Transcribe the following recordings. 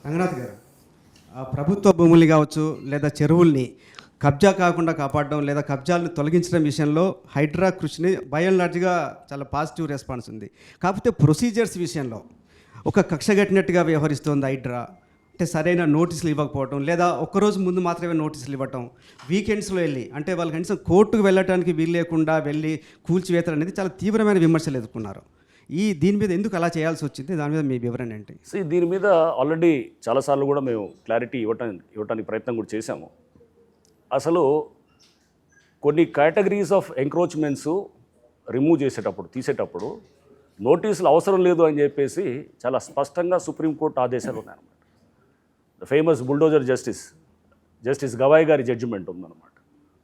రంగనాథ్ గారు, ప్రభుత్వ భూముల్ని కావచ్చు లేదా చెరువుల్ని కబ్జా కాకుండా కాపాడడం లేదా కబ్జాలను తొలగించడం విషయంలో హైడ్రా కృషిని బై అండ్ లార్జ్గా చాలా పాజిటివ్ రెస్పాన్స్ ఉంది. కాకపోతే ప్రొసీజర్స్ విషయంలో ఒక కక్ష కట్టినట్టుగా వ్యవహరిస్తుంది హైడ్రా. అంటే సరైన నోటీసులు ఇవ్వకపోవడం లేదా ఒక్కరోజు ముందు మాత్రమే నోటీసులు ఇవ్వటం, వీకెండ్స్లో వెళ్ళి అంటే వాళ్ళు కనీసం కోర్టుకు వెళ్ళటానికి వీలు లేకుండా వెళ్ళి కూల్చివేతలు అనేది చాలా తీవ్రమైన విమర్శలు ఎదుర్కొన్నారు. దీని మీద ఎందుకు అలా చేయాల్సి వచ్చింది? దాని మీద మీ వివరణ ఏంటి? దీని మీద ఆల్రెడీ చాలాసార్లు కూడా మేము క్లారిటీ ఇవ్వటానికి ప్రయత్నం కూడా చేశాము. అసలు కొన్ని కేటగిరీస్ ఆఫ్ ఎంక్రోచ్మెంట్స్ రిమూవ్ తీసేటప్పుడు నోటీసులు అవసరం లేదు అని చెప్పేసి చాలా స్పష్టంగా సుప్రీంకోర్టు ఆదేశాలు ఉన్నాయన్నమాట. The famous bulldozer justice Gavai గారి జడ్జిమెంట్ ఉందన్నమాట.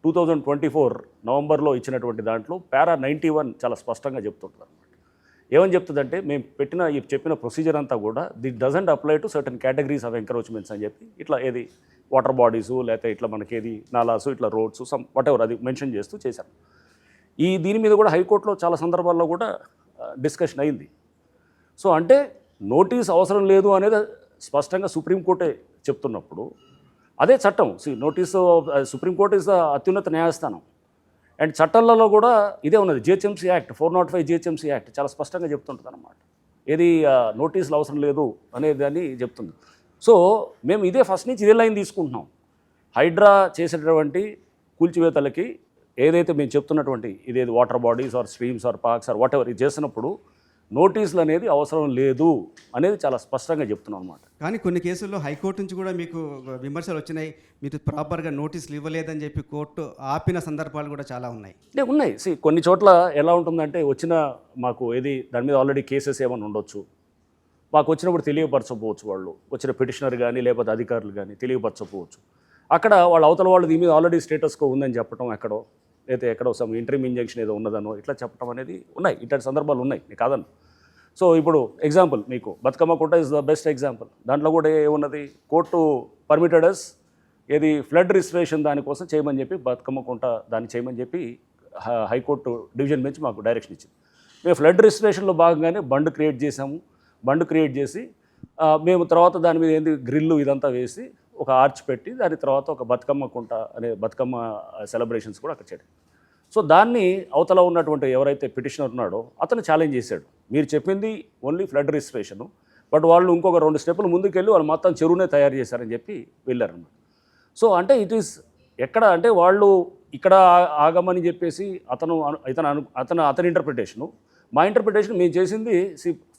2024 నవంబర్లో ఇచ్చినటువంటి దాంట్లో పారా 91 చాలా స్పష్టంగా చెప్తుంటుంది అనమాట. ఏమని చెప్తుందంటే, మేము చెప్పిన ప్రొసీజర్ అంతా కూడా that doesn't apply to certain categories of encouragements అని చెప్పి ఇట్లా ఏది వాటర్ బాడీసు లేకపోతే ఇట్లా మనకేది నాలాసు ఇట్లా రోడ్స్ వాట్ ఎవర్ అది మెన్షన్ చేస్తూ చేశారు. దీని మీద కూడా హైకోర్టులో చాలా సందర్భాల్లో కూడా డిస్కషన్ అయింది. సో అంటే నోటీస్ అవసరం లేదు అనేది స్పష్టంగా సుప్రీంకోర్టే చెప్తున్నప్పుడు అదే చట్టం. నోటీసు సుప్రీంకోర్టు ఇస్ ద అత్యున్నత న్యాయస్థానం. అండ్ చట్టాలలో కూడా ఇదే ఉన్నది. జిహెచ్ఎంసీ యాక్ట్ 405 జిహెచ్ఎంసీ యాక్ట్ చాలా స్పష్టంగా చెప్తుంటుంది అన్నమాట. నోటీసులు అవసరం లేదు అనేది చెప్తుంది. సో మేము ఫస్ట్ నుంచి ఇదే లైన్ తీసుకుంటున్నాం. హైడ్రా చేసేటటువంటి కూల్చివేతలకి ఏదైతే మేము చెప్తున్నటువంటి ఇదేది water bodies or streams or parks or whatever ఇది చేసినప్పుడు నోటీసులు అనేది అవసరం లేదు అనేది చాలా స్పష్టంగా చెప్తున్నాం అనమాట. కానీ కొన్ని కేసుల్లో హైకోర్టు నుంచి కూడా మీకు విమర్శలు వచ్చినాయి, మీరు ప్రాపర్గా నోటీసులు ఇవ్వలేదని చెప్పి కోర్టు ఆపిన సందర్భాలు కూడా చాలా ఉన్నాయి. ఉన్నాయి. కొన్ని చోట్ల ఎలా ఉంటుందంటే మాకు దాని మీద ఆల్రెడీ కేసెస్ ఏమైనా ఉండొచ్చు, మాకు వచ్చినప్పుడు తెలియపరచకపోవచ్చు, వాళ్ళు వచ్చిన పిటిషనర్ కానీ లేకపోతే అధికారులు కానీ తెలియపరచకపోవచ్చు. అక్కడ అవతల వాళ్ళు దీని మీద ఆల్రెడీ స్టేటస్కో ఉందని చెప్పడం ఎక్కడో సమ్ ఇంటర్మ్ ఇంజెక్షన్ ఏదో ఉన్నదనో ఇట్లా చెప్పడం అనేది ఉన్నాయి. ఇట్లాంటి సందర్భాలు ఉన్నాయి, నేను కాదను. సో ఇప్పుడు ఎగ్జాంపుల్ మీకు బతుకమ్మ కుంట ఇస్ ద బెస్ట్ ఎగ్జాంపుల్. దాంట్లో కూడా ఏమున్నది, కోర్టు పర్మిటెడ్ అస్ ఫ్లడ్ రిజిస్ట్రేషన్ దానికోసం చేయమని చెప్పి బతుకమ్మ కుంట దాన్ని చేయమని చెప్పి హైకోర్టు డివిజన్ బెంచ్ మాకు డైరెక్షన్ ఇచ్చింది. మేము ఫ్లడ్ రిజిస్ట్రేషన్లో భాగంగానే బండ్ క్రియేట్ చేసి మేము తర్వాత దాని మీద గ్రిల్లు ఇదంతా వేసి ఒక ఆర్చ్ పెట్టి దాని తర్వాత ఒక బతుకమ్మ కుంట అనే బతుకమ్మ సెలబ్రేషన్స్ కూడా అక్కడ చేయడం. సో దాన్ని అవతల ఉన్నటువంటి ఎవరైతే పిటిషనర్ ఉన్నాడో అతను ఛాలెంజ్ చేశాడు, మీరు చెప్పింది ఓన్లీ ఫ్లడ్ రిజిస్ట్రేషను, బట్ వాళ్ళు ఇంకొక 2 స్టెప్పులు ముందుకెళ్ళి వాళ్ళు మొత్తం చెరువునే తయారు చేశారని చెప్పి వెళ్ళారన్నమాట. సో అంటే ఎక్కడ అంటే వాళ్ళు ఇక్కడ ఆగమని చెప్పేసి అతని ఇంటర్ప్రిటేషను, మా ఇంటర్ప్రిటేషన్ మేము చేసింది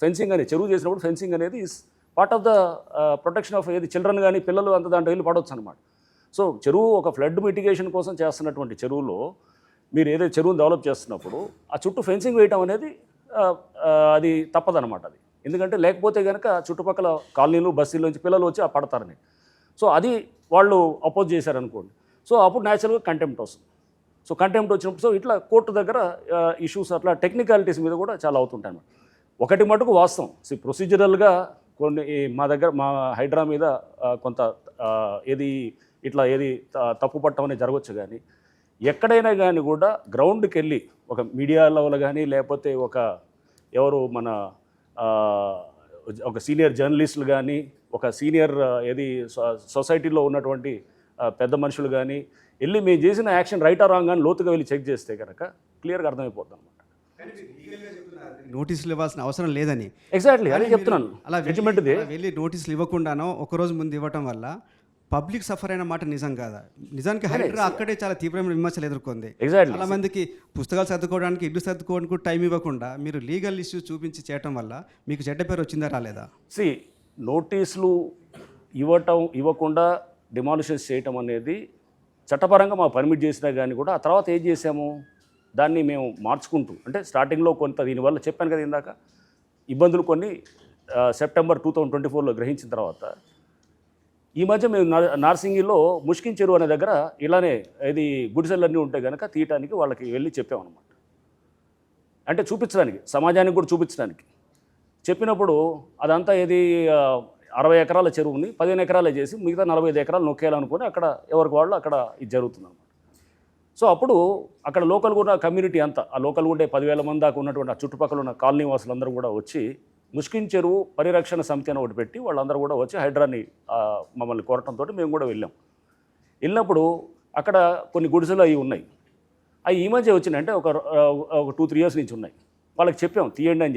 ఫెన్సింగ్ అనేది, చెరువు చేసినప్పుడు ఫెన్సింగ్ అనేది part of the protection of children కానీ పిల్లలు అంత దాంట్లో వెళ్ళి పడవచ్చు అనమాట. సో చెరువు ఒక ఫ్లడ్ మిటిగేషన్ కోసం చేస్తున్నటువంటి చెరువులో మీరు ఏదైతే చెరువును డెవలప్ చేస్తున్నప్పుడు ఆ చుట్టూ ఫెన్సింగ్ వేయటం అనేది అది తప్పదనమాట. ఎందుకంటే లేకపోతే కనుక చుట్టుపక్కల కాలనీలు బస్తీల నుంచి పిల్లలు వచ్చి పడతారని. సో అది వాళ్ళు అపోజ్ చేశారనుకోండి, సో అప్పుడు న్యాచురల్గా కంటెంప్ట్ వస్తుంది. సో కంటెంప్ట్ వచ్చినప్పుడు ఇట్లా కోర్టు దగ్గర ఇష్యూస్ అట్లా టెక్నికాలిటీస్ మీద కూడా చాలా అవుతుంటాయి అన్నమాట. ఒకటి మటుకు వాస్తవం, ప్రొసీజరల్గా కొన్ని మా హైడ్రా మీద కొంత తప్పు పట్టడం అనేది జరగవచ్చు. కానీ ఎక్కడైనా కానీ కూడా గ్రౌండ్కి వెళ్ళి ఒక మీడియా లెవెల్ కానీ లేకపోతే ఒక సీనియర్ జర్నలిస్టులు కానీ ఒక సీనియర్ సొసైటీలో ఉన్నటువంటి పెద్ద మనుషులు కానీ వెళ్ళి మేము చేసిన యాక్షన్ రైట్ ఆర్ రాంగ్ అని లోతుగా వెళ్ళి చెక్ చేస్తే కనుక క్లియర్గా అర్థమైపోతుంది అనమాట. నోటీసులు ఇవ్వాల్సిన అవసరం లేదని ఎగ్జాక్ట్లీ అదే చెప్తున్నాను. అలా వెళ్ళి నోటీసులు ఇవ్వకుండానో ఒకరోజు ముందు ఇవ్వటం వల్ల పబ్లిక్ సఫర్ అయిన మాట నిజం కాదా? నిజానికి హైడ్రా అక్కడే చాలా తీవ్రమైన విమర్శలు ఎదుర్కొంది. చాలా మందికి పుస్తకాలు సర్దుకోవడానికి ఇల్లు సర్దుకోవడానికి టైం ఇవ్వకుండా మీరు లీగల్ ఇష్యూస్ చూపించి చేయటం వల్ల మీకు చెడ్డ పేరు వచ్చిందా రాలేదా? నోటీసులు ఇవ్వకుండా డిమాలిషన్స్ చేయటం అనేది చట్టపరంగా మాకు పర్మిట్ చేసినా కానీ కూడా ఆ తర్వాత ఏం చేసాము, దాన్ని మేము మార్చుకుంటూ అంటే స్టార్టింగ్లో కొంత దీనివల్ల చెప్పాను కదా ఇందాక ఇబ్బందులు కొన్ని సెప్టెంబర్ 2024లో గ్రహించిన తర్వాత ఈ మధ్య మేము నార్సింగిలో ముష్కిన్ చెరువు అనే దగ్గర ఇలానే గుడిసెలన్నీ ఉంటే కనుక తీయటానికి వాళ్ళకి వెళ్ళి చెప్పామన్నమాట. అంటే చూపించడానికి, సమాజానికి కూడా చూపించడానికి చెప్పినప్పుడు అదంతా 60 ఎకరాల చెరువుని 15 ఎకరాలే చేసి మిగతా 45 ఎకరాలు నొక్కేయాలనుకుని అక్కడ ఎవరికి వాళ్ళు అక్కడ ఇది జరుగుతుందన్నమాట. సో అప్పుడు అక్కడ లోకల్ కూడా కమ్యూనిటీ అంతా, ఆ లోకల్ ఉండే 10,000 మంది దాకా ఉన్నటువంటి ఆ చుట్టుపక్కల ఉన్న కాలనీ వాసులందరూ కూడా వచ్చి ముష్కిన్ చెరువు పరిరక్షణ సమితి అని ఒకటి పెట్టి వాళ్ళందరూ కూడా వచ్చి హైడ్రాని మమ్మల్ని కోరటంతో మేము కూడా వెళ్ళాం. వెళ్ళినప్పుడు అక్కడ కొన్ని గుడిసెలు అవి ఉన్నాయి. అవి ఈ మధ్య వచ్చినాయి, అంటే ఒక 2-3 ఇయర్స్ నుంచి ఉన్నాయి. వాళ్ళకి చెప్పాం తీయండి అని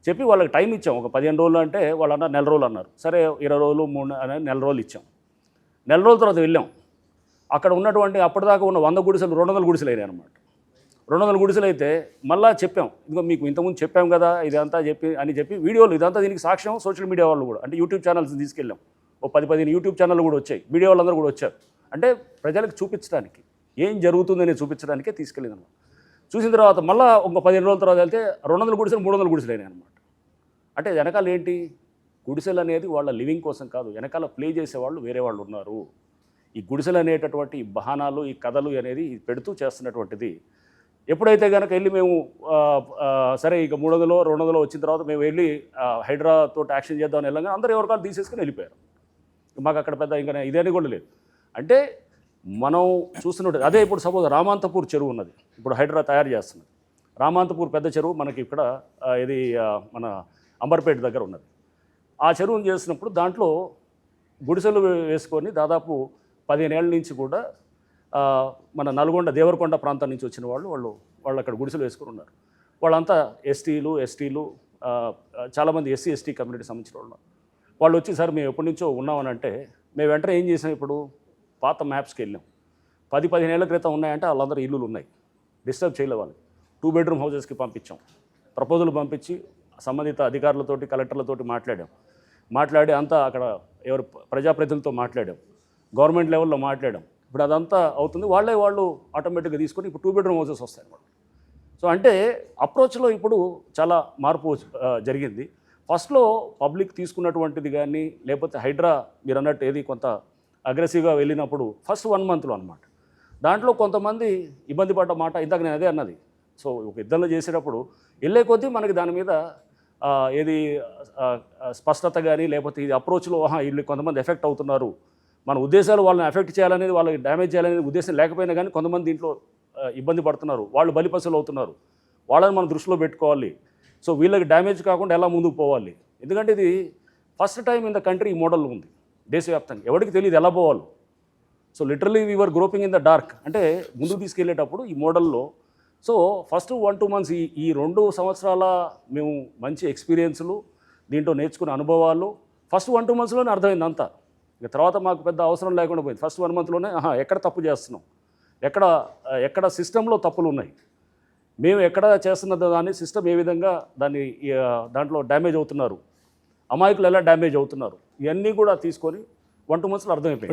చెప్పి వాళ్ళకి టైం ఇచ్చాం. ఒక 15 రోజులు అంటే వాళ్ళు అన్నారు 4 రోజులు అన్నారు. సరే 20 రోజులు 3 అని 4 రోజులు ఇచ్చాం. 4 రోజుల తర్వాత వెళ్ళాం. అక్కడ ఉన్నటువంటి అప్పటిదాకా ఉన్న 100 గుడిసెలు 200 గుడిసెలు అయినాయి అనమాట. 200 గుడిసెలు అయితే మళ్ళీ చెప్పాం, ఇదిగో మీకు ఇంతకుముందు చెప్పాం కదా ఇదంతా చెప్పి వీడియోలు ఇదంతా దీనికి సాక్ష్యం సోషల్ మీడియా వాళ్ళు కూడా, అంటే యూట్యూబ్ ఛానల్స్ తీసుకెళ్ళాం. ఓ 10-15 యూట్యూబ్ ఛానళ్ళు కూడా వచ్చాయి, మీడియా వాళ్ళందరూ కూడా వచ్చారు. అంటే ప్రజలకు చూపించడానికి, ఏం జరుగుతుందని చూపించడానికే తీసుకెళ్ళింది అనమాట. చూసిన తర్వాత మళ్ళీ ఒక 15 రోజుల తర్వాత వెళ్తే 200 గుడిసెలు 300 గుడిసెలు అయినాయి అనమాట. అంటే వెనకాల ఏంటి, గుడిసెలు అనేది వాళ్ళ లివింగ్ కోసం కాదు, వెనకాల ప్లే చేసేవాళ్ళు వేరే వాళ్ళు ఉన్నారు. ఈ గుడిసెలు అనేటటువంటి బహానాలు, ఈ కథలు అనేది పెడుతూ చేస్తున్నటువంటిది. ఎప్పుడైతే కనుక వెళ్ళి మేము సరే ఇక 300-200 వచ్చిన తర్వాత మేము వెళ్ళి హైడ్రాతో యాక్షన్ చేద్దామని వెళ్ళగా అందరూ ఎవరికాలు తీసేసుకుని వెళ్ళిపోయారు. మాకు అక్కడ పెద్ద ఇంకా ఇదేని కూడా లేదు. అంటే మనం చూస్తున్నట్టు అదే ఇప్పుడు సపోజ్ రామాంతపూర్ చెరువు ఉన్నది, ఇప్పుడు హైడ్రా తయారు చేస్తున్నది. రామాంతపూర్ పెద్ద చెరువు మనకి ఇక్కడ ఇది మన అంబర్పేట దగ్గర ఉన్నది. ఆ చెరువును చేసినప్పుడు దాంట్లో గుడిసెలు వేసుకొని దాదాపు 15 ఏళ్ళ నుంచి కూడా మన నల్గొండ దేవరకొండ ప్రాంతం నుంచి వచ్చిన వాళ్ళు అక్కడ గుడిసెలు వేసుకుని ఉన్నారు. వాళ్ళంతా ఎస్టీలు చాలామంది ఎస్సీ కమ్యూనిటీ సంబంధించిన వాళ్ళు వచ్చి సార్ మేము ఎప్పటి నుంచో ఉన్నామని అంటే మేము వెంటనే ఏం చేసాం, ఇప్పుడు పాత మ్యాప్స్కి వెళ్ళాం. 10-15 ఏళ్ల క్రితం ఉన్నాయంటే వాళ్ళందరూ ఇల్లులు ఉన్నాయి, డిస్టర్బ్ చేయలే వాళ్ళు. 2 బెడ్రూమ్ హౌసెస్కి పంపించాం, ప్రపోజల్ పంపించి సంబంధిత అధికారులతోటి కలెక్టర్లతోటి మాట్లాడి అంతా అక్కడ ఎవరు ప్రజాప్రతినిధులతో మాట్లాడాం, గవర్నమెంట్ లెవెల్లో మాట్లాడాం. ఇప్పుడు అదంతా అవుతుంది, వాళ్ళు ఆటోమేటిక్గా తీసుకొని ఇప్పుడు 2 బెడ్రూమ్ హౌసెస్ వస్తాయి అన్నమాట. సో అంటే అప్రోచ్లో ఇప్పుడు చాలా మార్పు జరిగింది. ఫస్ట్లో పబ్లిక్ తీసుకున్నటువంటిది కానీ లేకపోతే హైడ్రా మీరు అన్నట్టు ఏది కొంత అగ్రెసివ్గా వెళ్ళినప్పుడు ఫస్ట్ 1 మంత్లో అనమాట. దాంట్లో కొంతమంది ఇబ్బంది పడ్డ మాట ఇందాక నేను అదే అన్నది. సో ఒక యుద్ధంలో చేసేటప్పుడు వెళ్ళే కొద్దీ మనకి దాని మీద ఏది స్పష్టత కానీ లేకపోతే ఇది అప్రోచ్లో వీళ్ళు కొంతమంది ఎఫెక్ట్ అవుతున్నారు, మన ఉద్దేశాలు వాళ్ళని ఎఫెక్ట్ చేయాలనేది, వాళ్ళకి డ్యామేజ్ చేయాలనేది ఉద్దేశం లేకపోయినా కానీ కొంతమంది దీంట్లో ఇబ్బంది పడుతున్నారు, వాళ్ళు బలిపశులు అవుతున్నారు, వాళ్ళని మనం దృష్టిలో పెట్టుకోవాలి. సో వీళ్ళకి డ్యామేజ్ కాకుండా ఎలా ముందుకు పోవాలి, ఎందుకంటే ఇది first time in the country ఈ మోడల్ ఉంది దేశవ్యాప్తంగా, ఎవరికి తెలియదు ఎలా పోవాలి. So literally we are groping in the dark, అంటే ముందుకు తీసుకెళ్లేటప్పుడు ఈ మోడల్లో. సో ఫస్ట్ 1-2 మంత్స్ ఈ 2 సంవత్సరాల మేము మంచి ఎక్స్పీరియన్స్లు, దీంట్లో నేర్చుకున్న అనుభవాలు ఫస్ట్ 1-2 మంత్స్లోనే అర్థమైంది అంతా. ఇక తర్వాత మాకు పెద్ద అవసరం లేకుండా పోయింది. ఫస్ట్ 1 మంత్లోనే ఎక్కడ తప్పు చేస్తున్నాం, ఎక్కడ సిస్టంలో తప్పులు ఉన్నాయి, మేము ఎక్కడ చేస్తున్న దాన్ని సిస్టమ్ ఏ విధంగా దాంట్లో డ్యామేజ్ అవుతున్నారు, అమాయకులు ఎలా డ్యామేజ్ అవుతున్నారు, ఇవన్నీ కూడా తీసుకొని 1-2 మంత్స్లో అర్థమైపోయింది.